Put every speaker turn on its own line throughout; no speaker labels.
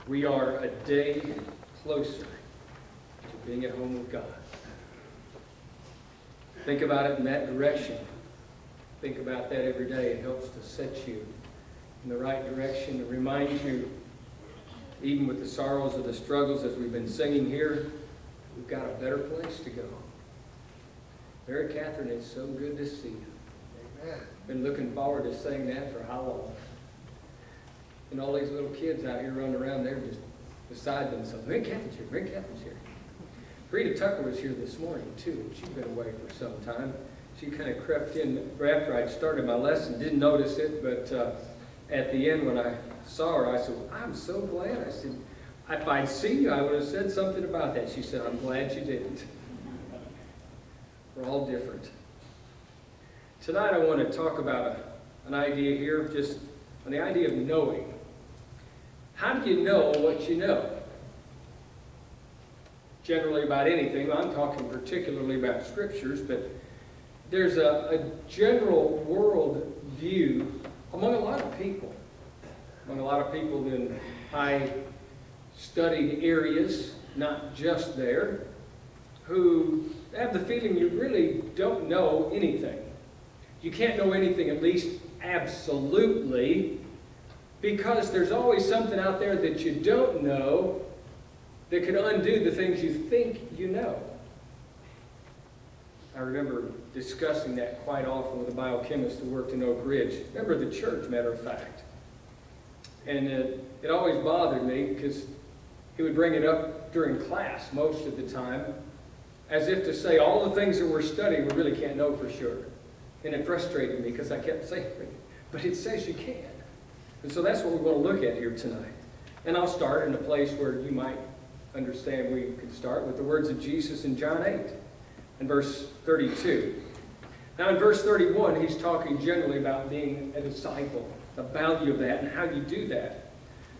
We are a day closer to being at home with God. Think about it in that direction. Think about that every day. It helps to set you in the right direction. It reminds you, even with the sorrows or the struggles as we've been singing here, we've got a better place to go. Mary Catherine, it's so good to see you. Amen. Been looking forward to saying that for how long? And all these little kids out here running around, they're just beside themselves. Mary Catherine's here, Mary Catherine's here. Rita Tucker was here this morning, too. She's been away for some time. She kind of crept in after I'd started my lesson, didn't notice it, but at the end when I saw her, I said, well, I'm so glad. I said, if I'd seen you, I would have said something about that. She said, I'm glad you didn't. We're all different. Tonight I want to talk about an idea here, just on the idea of knowing. How do you know what you know? Generally about anything. I'm talking particularly about scriptures, but there's a general world view among a lot of people. Among a lot of people in high studied areas, not just there, who have the feeling you really don't know anything. You can't know anything, at least absolutely, because there's always something out there that you don't know that could undo the things you think you know. I remember discussing that quite often with a biochemist who worked in Oak Ridge. Member of the church, matter of fact. And it always bothered me because he would bring it up during class most of the time, as if to say all the things that we're studying we really can't know for sure. And it frustrated me because I kept saying, but it says you can. And so that's what we want to look at here tonight. And I'll start in a place where you might understand we could start with the words of Jesus in John 8 and verse 32. Now in verse 31, he's talking generally about being a disciple, the value of that and how you do that.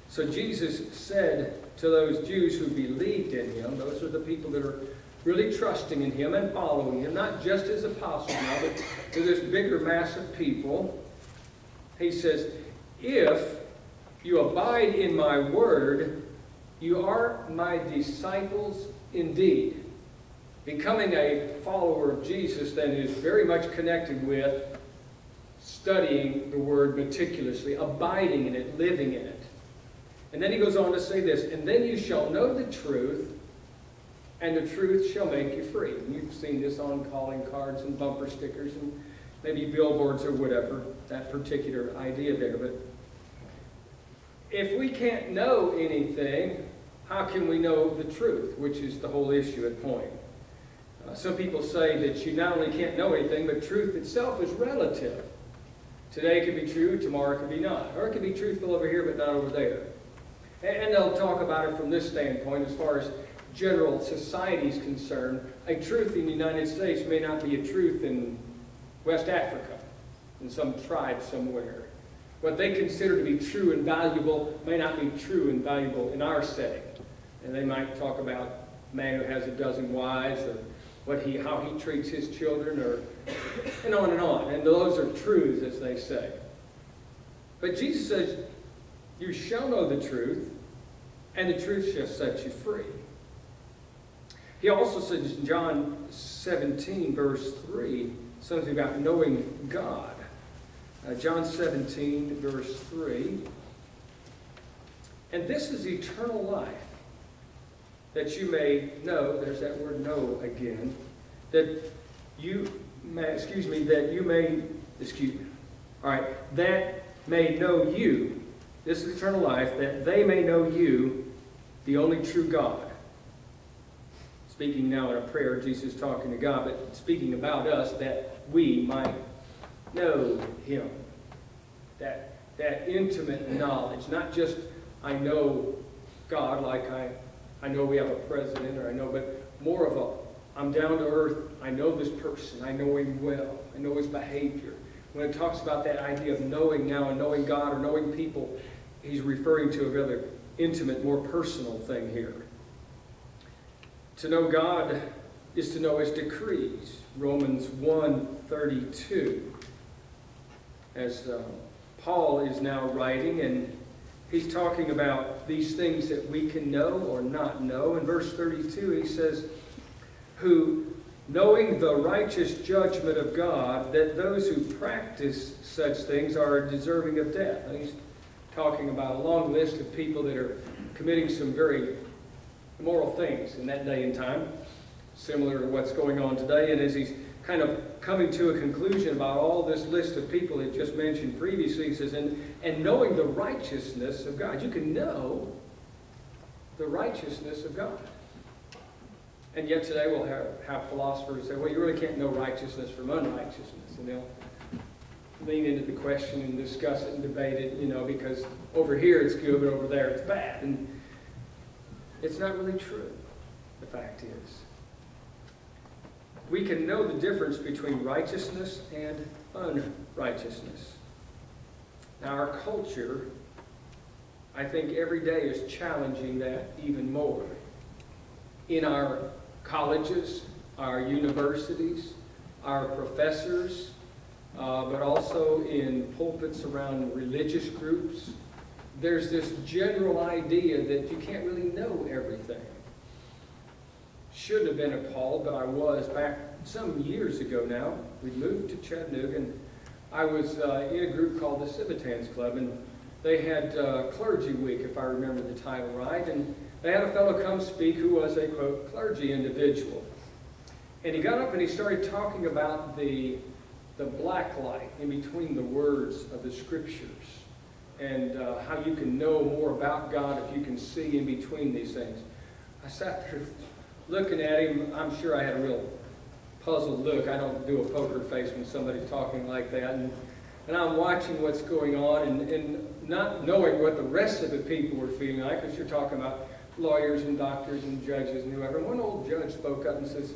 So Jesus said to those Jews who believed in him, those are the people that are really trusting in him and following him, not just as apostles now, but to this bigger mass of people. He says, if you abide in my word, you are my disciples indeed. Becoming a follower of Jesus then is very much connected with studying the word meticulously, abiding in it, living in it. And then he goes on to say this, and then you shall know the truth, and the truth shall make you free. And you've seen this on calling cards and bumper stickers and maybe billboards or whatever, that particular idea there. But if we can't know anything, how can we know the truth, which is the whole issue at point? Some people say that you not only can't know anything, but truth itself is relative. Today it could be true, tomorrow it could be not. Or it could be truthful over here, but not over there. And they'll talk about it from this standpoint as far as general society is concerned. A truth in the United States may not be a truth in West Africa, in some tribe somewhere. What they consider to be true and valuable may not be true and valuable in our setting. And they might talk about a man who has a dozen wives, or how he treats his children, and on and on. And those are truths, as they say. But Jesus says, you shall know the truth, and the truth shall set you free. He also says in John 17, verse 3, something about knowing God. John 17, verse 3. And this is eternal life, that you may know, there's that word know again, that you may know you, this is eternal life, that they may know you, the only true God. Speaking now in a prayer, Jesus talking to God, but speaking about us, that we might know him. That intimate knowledge, not just I know God like I know we have a president, or I know, but more of I'm down to earth, I know this person, I know him well, I know his behavior. When it talks about that idea of knowing now and knowing God or knowing people, he's referring to a rather intimate, more personal thing here. To know God is to know his decrees. Romans 1:32. As Paul is now writing, and he's talking about these things that we can know or not know. In verse 32, he says, who, knowing the righteous judgment of God, that those who practice such things are deserving of death. And he's talking about a long list of people that are committing some very immoral things in that day and time, similar to what's going on today. And as he's kind of coming to a conclusion about all this list of people he just mentioned previously, he says, and knowing the righteousness of God. You can know the righteousness of God. And yet today we'll have philosophers say, well, you really can't know righteousness from unrighteousness. And they'll lean into the question and discuss it and debate it, because over here it's good, but over there it's bad. And it's not really true, the fact is. We can know the difference between righteousness and unrighteousness. Now, our culture, I think every day is challenging that even more. In our colleges, our universities, our professors, but also in pulpits around religious groups, there's this general idea that you can't really know everything. Shouldn't have been appalled, but I was back some years ago now. We moved to Chattanooga, and I was in a group called the Civitans Club, and they had Clergy Week, if I remember the title right, and they had a fellow come speak who was a, quote, clergy individual. And he got up and he started talking about the black light in between the words of the Scriptures, and how you can know more about God if you can see in between these things. I sat there looking at him. I'm sure I had a real puzzled look. I don't do a poker face when somebody's talking like that. And I'm watching what's going on and not knowing what the rest of the people were feeling like, because you're talking about lawyers and doctors and judges and whoever. And one old judge spoke up and says,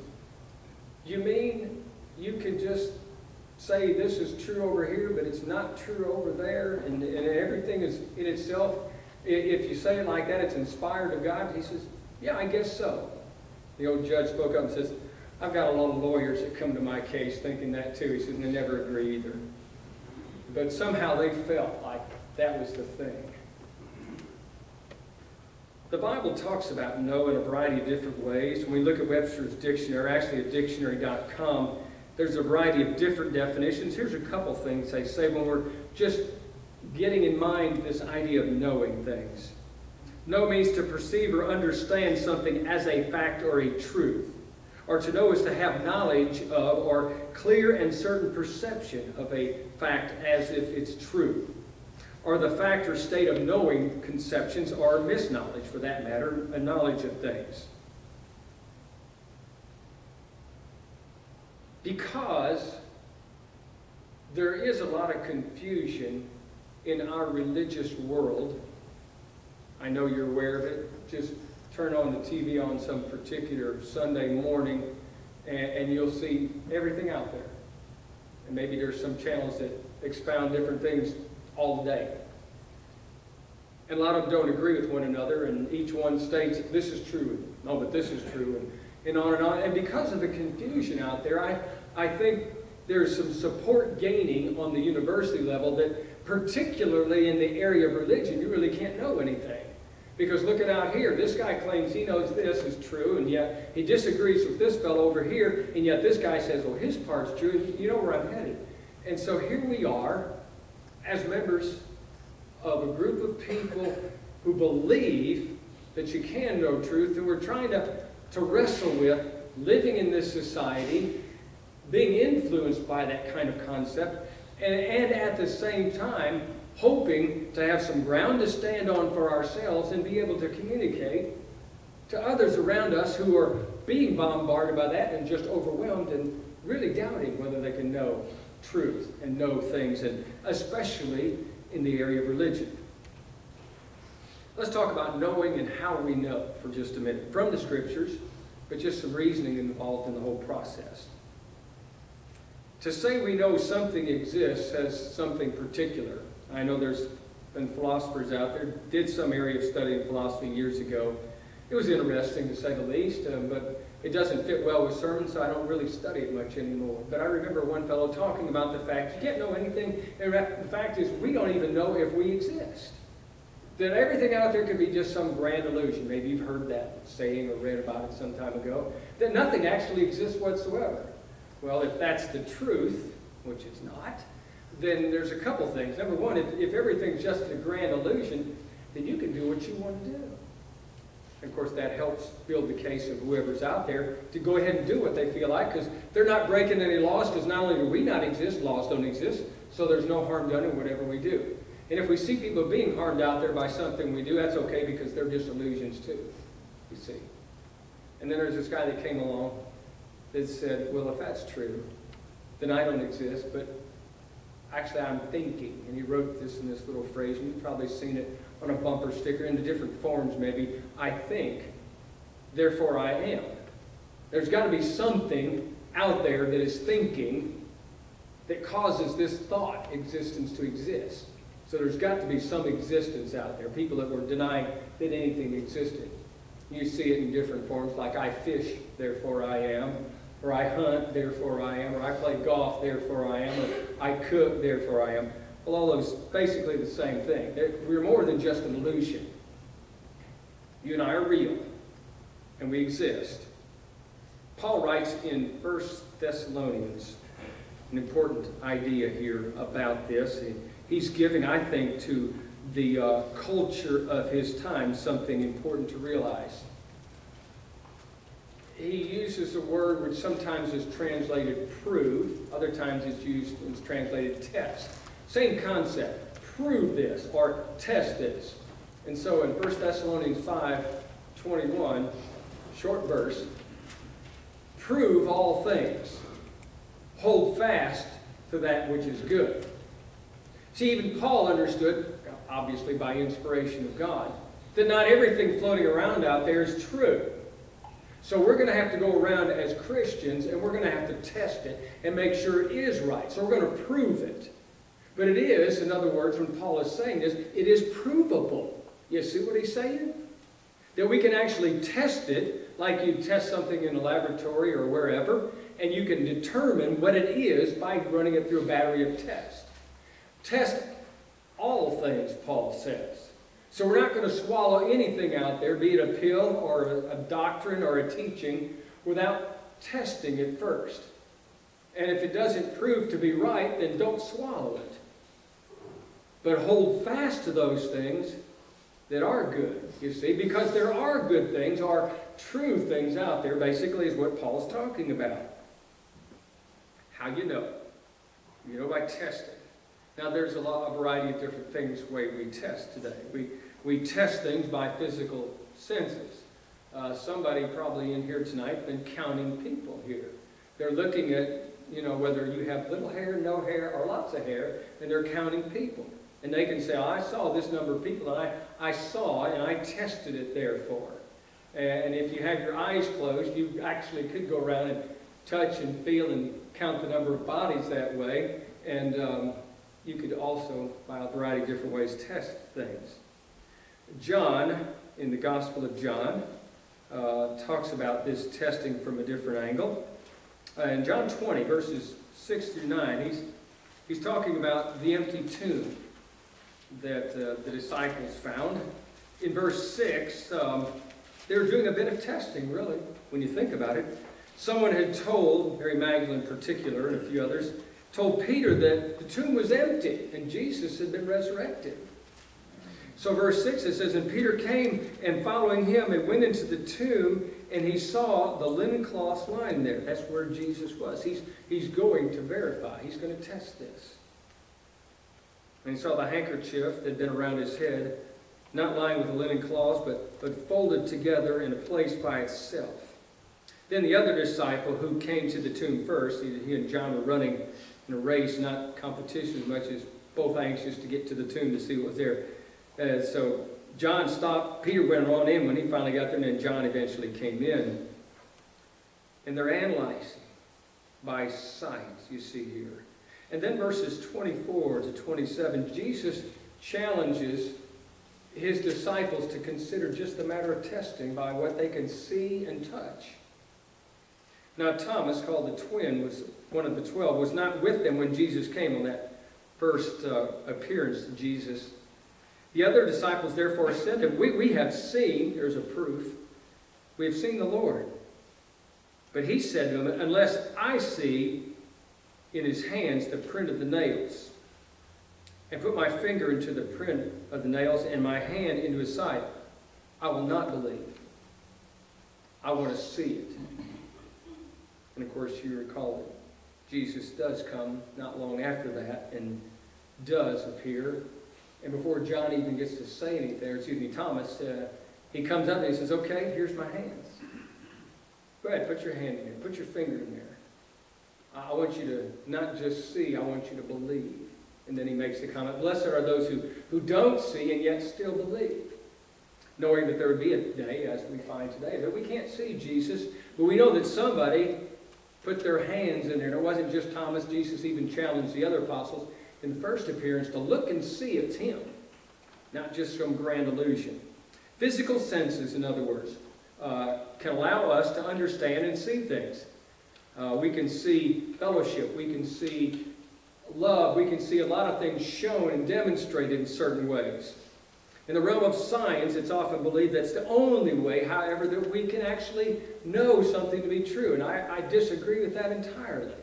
you mean you can just say this is true over here, but it's not true over there, and everything is in itself, if you say it like that, it's inspired of God? He says, yeah, I guess so. The old judge spoke up and says, I've got a lot of lawyers that come to my case thinking that too. He says, and they never agree either. But somehow they felt like that was the thing. The Bible talks about know in a variety of different ways. When we look at Webster's Dictionary, actually at dictionary.com, there's a variety of different definitions. Here's a couple things they say when we're just getting in mind this idea of knowing things. Know means to perceive or understand something as a fact or a truth. Or to know is to have knowledge of or clear and certain perception of a fact as if it's true. Or the fact or state of knowing conceptions or misknowledge, for that matter, a knowledge of things. Because there is a lot of confusion in our religious world. I know you're aware of it. Just turn on the TV on some particular Sunday morning and you'll see everything out there. And maybe there's some channels that expound different things all day. And a lot of them don't agree with one another, and each one states, this is true, no, but this is true, and on and on. And because of the confusion out there, I think there's some support gaining on the university level that particularly in the area of religion, you really can't know anything. Because looking out here, this guy claims he knows this is true, and yet he disagrees with this fellow over here, and yet this guy says, well, his part's true, and you know where I'm headed. And so here we are, as members of a group of people who believe that you can know truth, and we're trying to wrestle with living in this society, being influenced by that kind of concept, and at the same time hoping to have some ground to stand on for ourselves and be able to communicate to others around us who are being bombarded by that and just overwhelmed and really doubting whether they can know truth and know things, and especially in the area of religion. Let's talk about knowing and how we know for just a minute. From the Scriptures, but just some reasoning involved in the whole process. To say we know something exists as something particular. I know there's been philosophers out there, did some area of studying philosophy years ago. It was interesting to say the least, but it doesn't fit well with sermons, so I don't really study it much anymore. But I remember one fellow talking about the fact you can't know anything, and the fact is we don't even know if we exist. that everything out there could be just some grand illusion. Maybe you've heard that saying or read about it some time ago, that nothing actually exists whatsoever. Well, if that's the truth, which it's not, then there's a couple things. Number one, if everything's just a grand illusion, then you can do what you want to do. And of course, that helps build the case of whoever's out there to go ahead and do what they feel like, because they're not breaking any laws, because not only do we not exist, laws don't exist, so there's no harm done in whatever we do. And if we see people being harmed out there by something we do, that's okay, because they're just illusions too, you see. And then there's this guy that came along that said, well, if that's true, then I don't exist, but actually I'm thinking. And he wrote this in this little phrase, and you've probably seen it on a bumper sticker in the different forms maybe. I think, therefore I am. There's got to be something out there that is thinking that causes this thought existence to exist. So there's got to be some existence out there. People that were denying that anything existed. You see it in different forms, like I fish, therefore I am, or I hunt, therefore I am, or I play golf, therefore I am, or I cook, therefore I am. Well, all those basically the same thing. We're more than just an illusion. You and I are real, and we exist. Paul writes in 1 Thessalonians an important idea here about this. He's giving, I think, to the culture of his time something important to realize. He uses a word which sometimes is translated prove, other times it's used and it's translated test. Same concept, prove this or test this. And so in 1 Thessalonians 5:21, short verse, prove all things, hold fast to that which is good. See, even Paul understood, obviously by inspiration of God, that not everything floating around out there is true. So we're going to have to go around as Christians and we're going to have to test it and make sure it is right. So we're going to prove it. But it is, in other words, when Paul is saying this, it is provable. You see what he's saying? That we can actually test it like you test something in a laboratory or wherever, and you can determine what it is by running it through a battery of tests. Test all things, Paul says. So we're not going to swallow anything out there, be it a pill or a doctrine or a teaching, without testing it first. And if it doesn't prove to be right, then don't swallow it. But hold fast to those things that are good, you see, because there are good things, or true things out there, basically, is what Paul's talking about. How you know? You know by testing. Now, there's a variety of different things the way we test today. We test things by physical senses. Somebody probably in here tonight has been counting people here. They're looking at, whether you have little hair, no hair, or lots of hair, and they're counting people. And they can say, oh, I saw this number of people, and I saw, and I tested it therefore. And if you have your eyes closed, you actually could go around and touch and feel and count the number of bodies that way. And you could also, by a variety of different ways, test things. John, in the Gospel of John, talks about this testing from a different angle. In John 20, verses 6 through 9, he's talking about the empty tomb that the disciples found. In verse 6, they were doing a bit of testing, really, when you think about it. Someone had told, Mary Magdalene in particular, and a few others, told Peter that the tomb was empty and Jesus had been resurrected. So verse 6, it says, and Peter came and following him and went into the tomb, and he saw the linen cloths lying there. That's where Jesus was. He's going to verify. He's going to test this. And he saw the handkerchief that had been around his head, not lying with the linen cloths, but folded together in a place by itself. Then the other disciple who came to the tomb first, he and John were running in a race, not competition as much as both anxious to get to the tomb to see what was there. So John stopped. Peter went on in when he finally got there, and then John eventually came in. And they're analyzing by sight, you see here. And then verses 24 to 27, Jesus challenges his disciples to consider just a matter of testing by what they can see and touch. Now Thomas, called the twin, was one of the 12, was not with them when Jesus came on that first appearance to Jesus. The other disciples therefore said to him, we have seen, there's a proof, we have seen the Lord. But he said to them, unless I see in his hands the print of the nails, and put my finger into the print of the nails, and my hand into his side, I will not believe. I want to see it. And of course you recall that Jesus does come not long after that and does appear. And before John even gets to say anything, Thomas, he comes up and he says, okay, here's my hands. Go ahead, put your hand in here. Put your finger in there. I want you to not just see, I want you to believe. And then he makes the comment, blessed are those who don't see and yet still believe. Knowing that there would be a day, as we find today, that we can't see Jesus, but we know that somebody put their hands in there. And it wasn't just Thomas. Jesus even challenged the other apostles in the first appearance to look and see it's him, not just some grand illusion. Physical senses, in other words, can allow us to understand and see things. We can see fellowship. We can see love. We can see a lot of things shown and demonstrated in certain ways. In the realm of science, it's often believed that's the only way, however, that we can actually know something to be true. And I disagree with that entirely.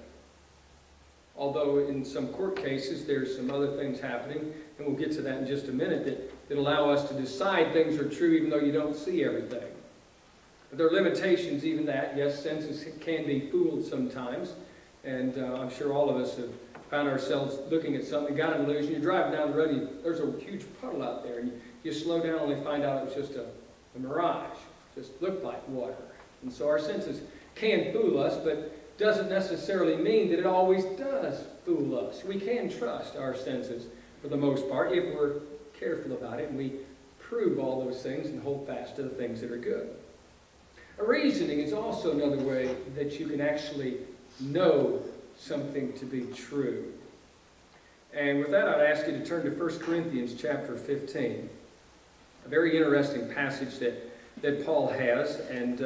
Although in some court cases, there's some other things happening, and we'll get to that in just a minute, that allow us to decide things are true even though you don't see everything. But there are limitations, even that. Yes, senses can be fooled sometimes. And I'm sure all of us have found ourselves looking at something, got an illusion. You're driving down the road, and there's a huge puddle out there, and you slow down and only find out it was just a mirage. It just looked like water. And so our senses can fool us, but doesn't necessarily mean that it always does fool us. We can trust our senses for the most part if we're careful about it and we prove all those things and hold fast to the things that are good. A reasoning is also another way that you can actually know something to be true. And with that, I'd ask you to turn to 1 Corinthians chapter 15. A very interesting passage that Paul has, and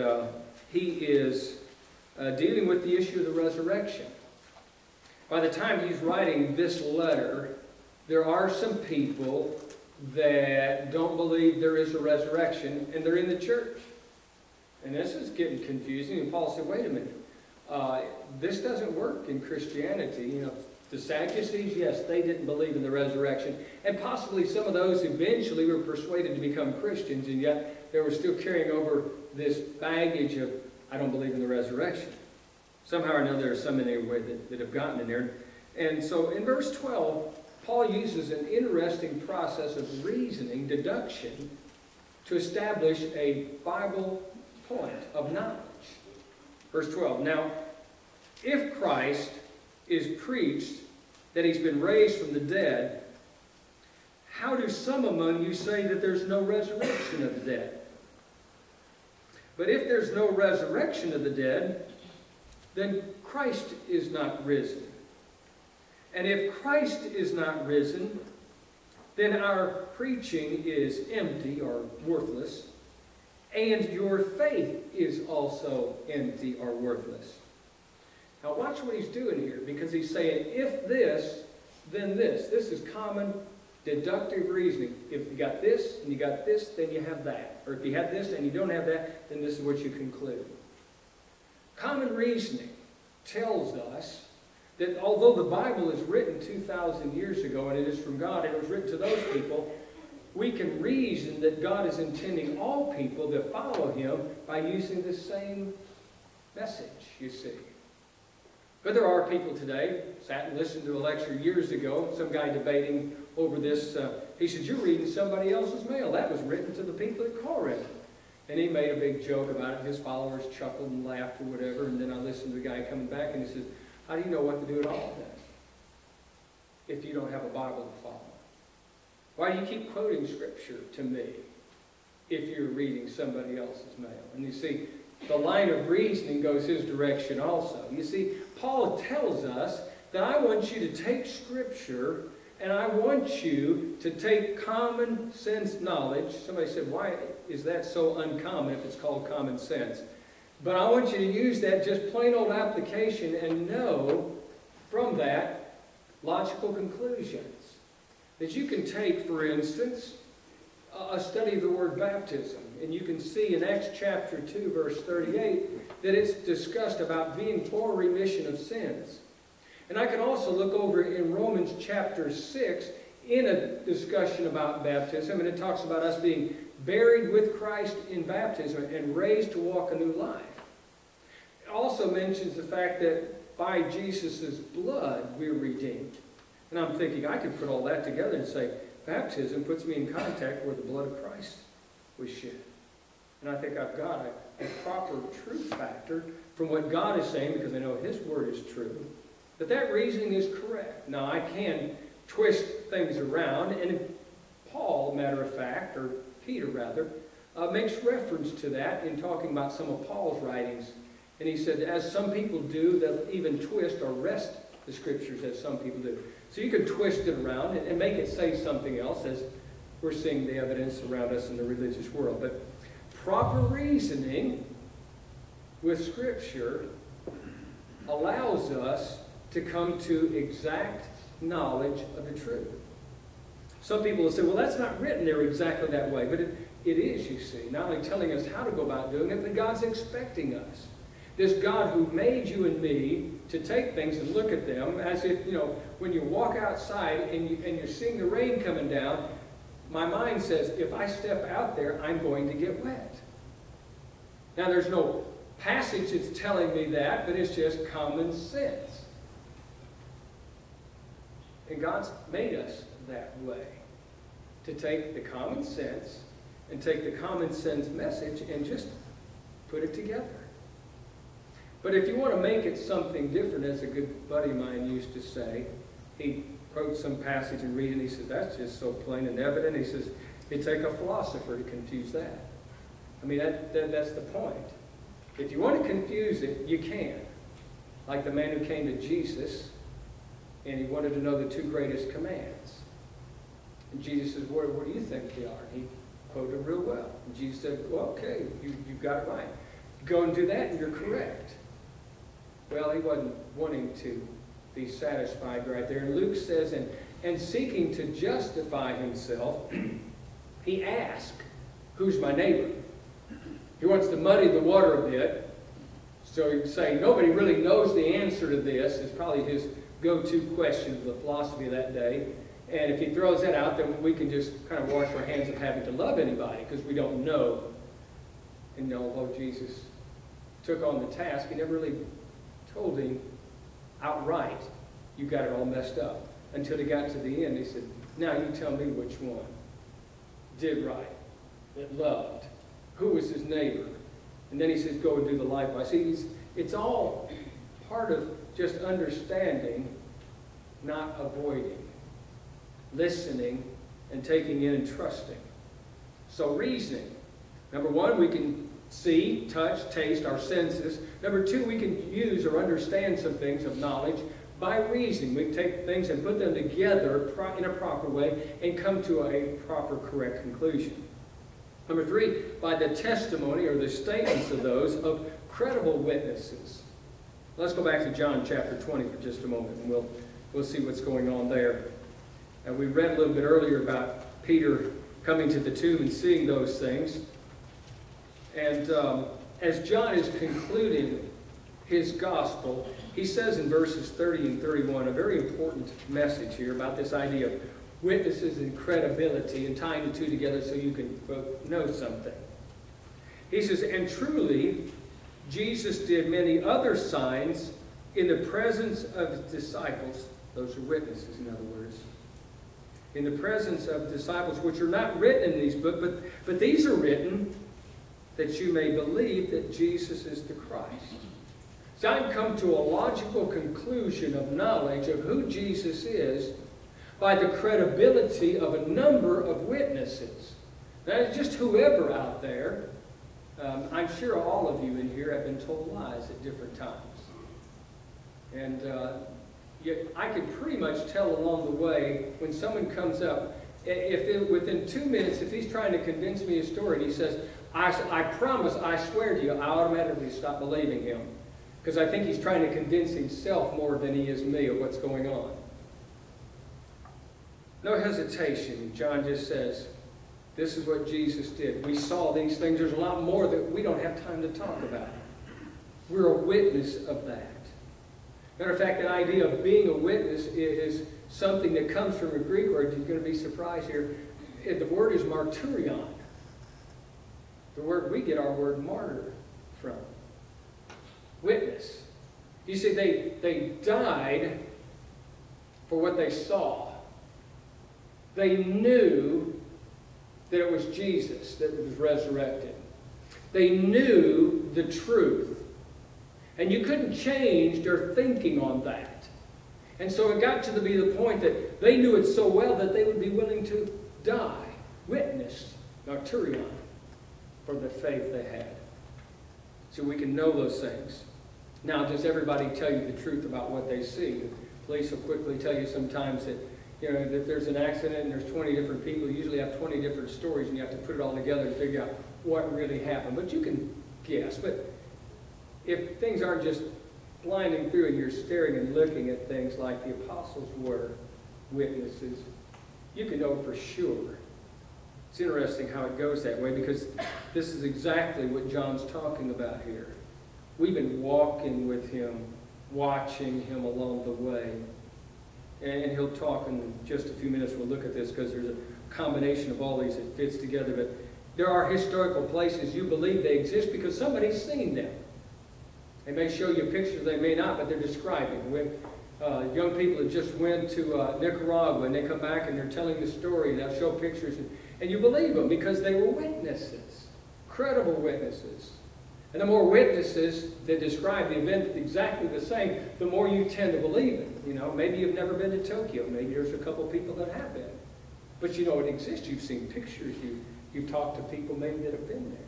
he is dealing with the issue of the resurrection. By the time he's writing this letter, there are some people that don't believe there is a resurrection, and they're in the church. And this is getting confusing, and Paul said, wait a minute, this doesn't work in Christianity. You know, the Sadducees, yes, they didn't believe in the resurrection, and possibly some of those eventually were persuaded to become Christians, and yet they were still carrying over this baggage of, I don't believe in the resurrection. Somehow or another, there are some in there that have gotten in there. And so in verse 12, Paul uses an interesting process of reasoning, deduction, to establish a Bible point of knowledge. Verse 12, now, if Christ is preached that he's been raised from the dead, how do some among you say that there's no resurrection of the dead? But if there's no resurrection of the dead, then Christ is not risen. And if Christ is not risen, then our preaching is empty or worthless, and your faith is also empty or worthless. Now watch what he's doing here, because he's saying, if this, then this. This is common deductive reasoning. If you got this and you got this, then you have that. Or if you have this and you don't have that, then this is what you conclude. Common reasoning tells us that although the Bible is written 2,000 years ago and it is from God, and it was written to those people, we can reason that God is intending all people to follow him by using the same message, you see. But there are people today, sat and listened to a lecture years ago, some guy debating over this. He said, you're reading somebody else's mail. That was written to the people at Corinth. And he made a big joke about it. His followers chuckled and laughed or whatever. And then I listened to the guy coming back and he says, how do you know what to do at all then, if you don't have a Bible to follow? Why do you keep quoting Scripture to me if you're reading somebody else's mail? And you see, the line of reasoning goes his direction also. You see, Paul tells us that I want you to take Scripture and I want you to take common sense knowledge. Somebody said, why is that so uncommon if it's called common sense? But I want you to use that just plain old application and know from that logical conclusions. That you can take, for instance, a study of the word baptism. And you can see in Acts chapter 2, verse 38, that it's discussed about being for remission of sins. And I can also look over in Romans chapter 6 in a discussion about baptism, and it talks about us being buried with Christ in baptism and raised to walk a new life. It also mentions the fact that by Jesus' blood we're redeemed. And I'm thinking I could put all that together and say, baptism puts me in contact where the blood of Christ was shed. And I think I've got a proper truth factor from what God is saying, because I know His Word is true, that reasoning is correct. Now, I can twist things around, and Paul, matter of fact, or Peter rather, makes reference to that in talking about some of Paul's writings. And he said, as some people do, they'll even twist or wrest the Scriptures as some people do. So you can twist it around and make it say something else, as we're seeing the evidence around us in the religious world. But proper reasoning with Scripture allows us to come to exact knowledge of the truth. Some people will say, well, that's not written there exactly that way. But it is, you see, not only telling us how to go about doing it, but God's expecting us. This God who made you and me to take things and look at them as if, when you walk outside and you're seeing the rain coming down, my mind says, if I step out there, I'm going to get wet. Now, there's no passage that's telling me that, but it's just common sense. And God's made us that way, to take the common sense and take the common sense message and just put it together. But if you want to make it something different, as a good buddy of mine used to say, he quotes some passage and read it, and he says, that's just so plain and evident. He says, it'd take a philosopher to confuse that. I mean, that's the point. If you want to confuse it, you can. Like the man who came to Jesus, and he wanted to know the two greatest commands. And Jesus says, what do you think they are? And he quoted real well. And Jesus said, well, okay, you've got it right. Go and do that, and you're correct. Well, he wasn't wanting to be satisfied right there. And Luke says, and seeking to justify himself, he asked, who's my neighbor? He wants to muddy the water a bit. So he'd say, nobody really knows the answer to this. It's probably his go-to question of the philosophy of that day. And if he throws that out, then we can just kind of wash our hands of having to love anybody, because we don't know. And although Jesus took on the task, he never really told him outright, you got it all messed up. Until he got to the end, he said, now you tell me which one did right, that loved, who was his neighbor. And then he says, go and do the likewise. See, it's all part of just understanding, not avoiding, listening, and taking in and trusting. So reasoning. Number one, we can see, touch, taste, our senses. Number two, we can use or understand some things of knowledge by reasoning. We can take things and put them together in a proper way and come to a proper, correct conclusion. Number three, by the testimony or the statements of those of credible witnesses. Let's go back to John chapter 20 for just a moment, and we'll see what's going on there. And we read a little bit earlier about Peter coming to the tomb and seeing those things. And as John is concluding his gospel, he says in verses 30 and 31 a very important message here about this idea of witnesses and credibility, and tying the two together so you can both know something. He says, and truly, Jesus did many other signs in the presence of his disciples. Those are witnesses, in other words. In the presence of disciples, which are not written in these books, but these are written that you may believe that Jesus is the Christ. So I've come to a logical conclusion of knowledge of who Jesus is by the credibility of a number of witnesses. Now, it's just whoever out there. I'm sure all of you in here have been told lies at different times. And I can pretty much tell along the way when someone comes up, within 2 minutes, if he's trying to convince me a story and he says, I promise, I swear to you, I automatically stop believing him. Because I think he's trying to convince himself more than he is me of what's going on. No hesitation. John just says, This is what Jesus did. We saw these things. There's a lot more that we don't have time to talk about. We're a witness of that. Matter of fact, the idea of being a witness is something that comes from a Greek word. You're going to be surprised here. The word is martyrion. The word we get our word martyr from. Witness. You see, they died for what they saw. They knew that it was Jesus that was resurrected. They knew the truth. And you couldn't change their thinking on that. And so it got to be the point that they knew it so well that they would be willing to die. Witness, martyrion, for the faith they had. So we can know those things. Now, does everybody tell you the truth about what they see? Police will quickly tell you sometimes that, if there's an accident and there's 20 different people, you usually have 20 different stories and you have to put it all together and figure out what really happened. But you can guess. But if things aren't just blinding through and you're staring and looking at things like the apostles were witnesses, you can know for sure. It's interesting how it goes that way, because this is exactly what John's talking about here. We've been walking with him, watching him along the way. And he'll talk in just a few minutes. We'll look at this because there's a combination of all these that fits together. But there are historical places you believe they exist because somebody's seen them. They may show you pictures, they may not, but they're describing. When young people that just went to Nicaragua and they come back and they're telling the story and they'll show pictures, and you believe them because they were witnesses, credible witnesses. And the more witnesses that describe the event exactly the same, the more you tend to believe it. Maybe you've never been to Tokyo. Maybe there's a couple people that have been. But you know it exists. You've seen pictures. You've talked to people maybe that have been there.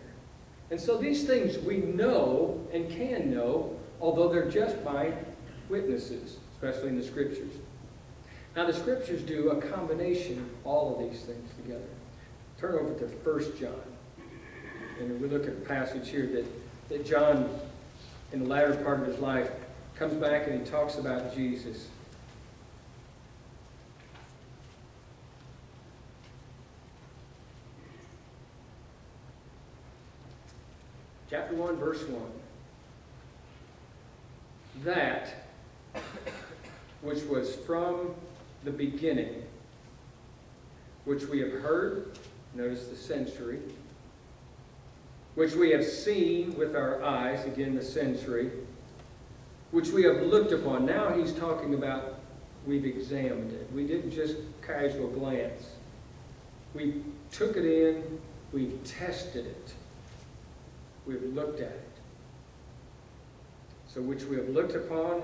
And so these things we know and can know, although they're just by witnesses, especially in the Scriptures. Now the Scriptures do a combination of all of these things together. Turn over to 1 John. And we look at a passage here that John, in the latter part of his life, comes back and he talks about Jesus. Chapter 1, verse 1. That which was from the beginning, which we have heard, notice the sensory, which we have seen with our eyes, again the sensory, which we have looked upon. Now he's talking about we've examined it. We didn't just casual glance. We took it in, we've tested it. We've looked at it. So which we have looked upon,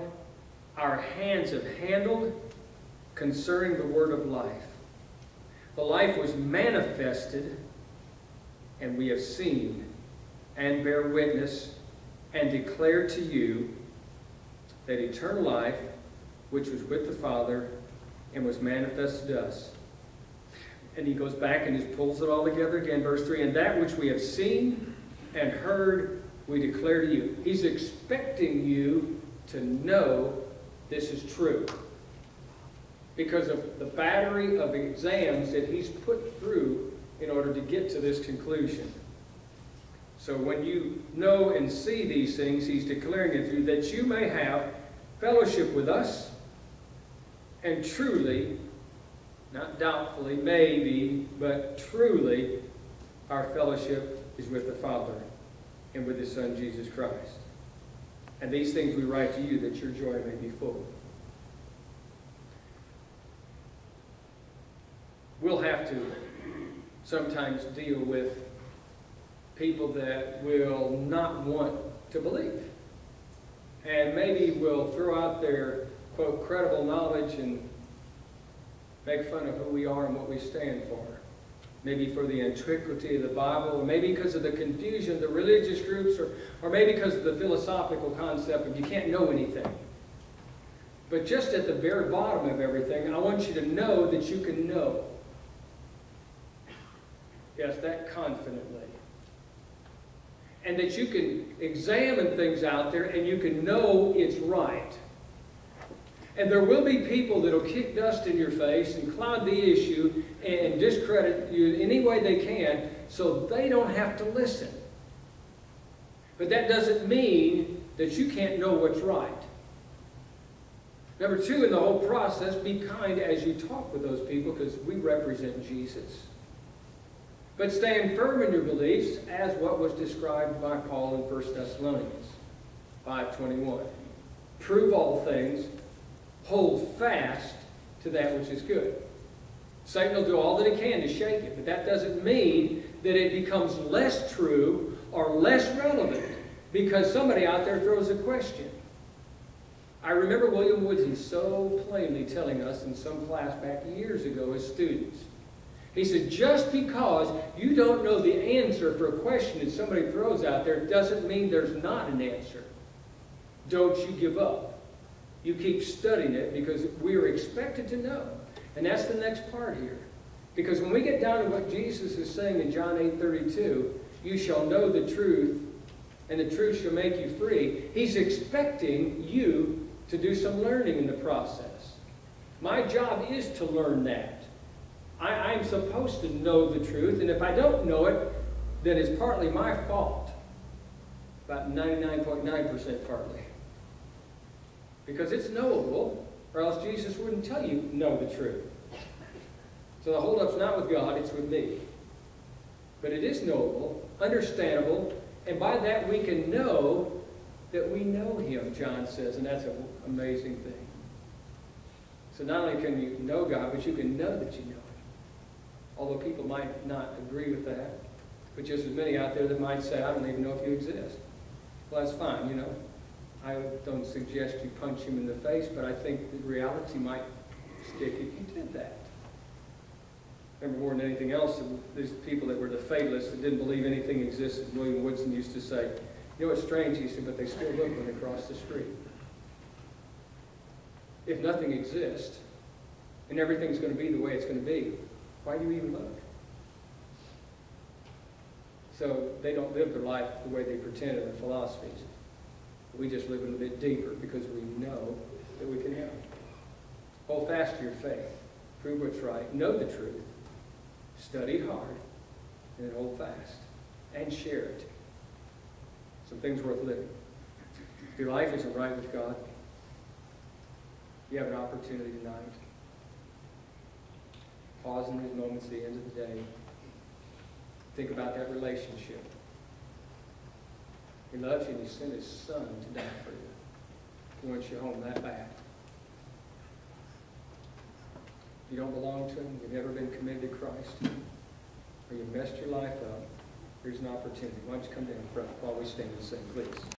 our hands have handled concerning the word of life. The life was manifested, and we have seen and bear witness and declare to you that eternal life, which was with the Father and was manifested to us. And he goes back and just pulls it all together again, verse 3, and that which we have seen and heard, we declare to you. He's expecting you to know this is true, because of the battery of exams that he's put through in order to get to this conclusion. So when you know and see these things, he's declaring it to you, that you may have fellowship with us, and truly, not doubtfully, maybe, but truly, our fellowship is with the Father and with His Son, Jesus Christ. And these things we write to you, that your joy may be full. We'll have to sometimes deal with people that will not want to believe. And maybe will throw out their, quote, credible knowledge and make fun of who we are and what we stand for. Maybe for the antiquity of the Bible, or maybe because of the confusion of the religious groups, or maybe because of the philosophical concept of you can't know anything. But just at the very bottom of everything, I want you to know that you can know. Yes, that confidently. And that you can examine things out there and you can know it's right. And there will be people that will kick dust in your face and cloud the issue and discredit you in any way they can so they don't have to listen. But that doesn't mean that you can't know what's right. Number two, in the whole process, be kind as you talk with those people, because we represent Jesus. But stand firm in your beliefs as what was described by Paul in 1 Thessalonians 5:21. Prove all things, hold fast to that which is good. Satan will do all that he can to shake it, but that doesn't mean that it becomes less true or less relevant because somebody out there throws a question. I remember William Woodson so plainly telling us in some class back years ago as students. He said, just because you don't know the answer for a question that somebody throws out there doesn't mean there's not an answer. Don't you give up. You keep studying it because we are expected to know. And that's the next part here. Because when we get down to what Jesus is saying in John 8:32, you shall know the truth, and the truth shall make you free, he's expecting you to do some learning in the process. My job is to learn that. I'm supposed to know the truth, and if I don't know it, then it's partly my fault. About 99.9% partly. Because it's knowable, or else Jesus wouldn't tell you, know the truth. So the hold-up's not with God, it's with me. But it is knowable, understandable, and by that we can know that we know Him, John says, and that's an amazing thing. So not only can you know God, but you can know that you know Him. Although people might not agree with that, but just as many out there that might say, I don't even know if you exist. Well, that's fine, you know. I don't suggest you punch him in the face, but I think the reality might stick if you did that. Remember, more than anything else, these people that were the fatalists that didn't believe anything existed. William Woodson used to say, you know, it's strange, he said, but they still look when they cross the street. If nothing exists, and everything's going to be the way it's going to be, why do you even look? So they don't live their life the way they pretend in their philosophies. We just live a little bit deeper because we know that we can help. Hold fast to your faith. Prove what's right. Know the truth. Study hard. And then hold fast. And share it. Some things worth living. If your life isn't right with God, you have an opportunity tonight. Pause in these moments at the end of the day. Think about that relationship. He loves you and He sent His Son to die for you. He wants you home that bad. You don't belong to Him. You've never been committed to Christ. Or you've messed your life up. Here's an opportunity. Why don't you come down front while we stand and sing, please.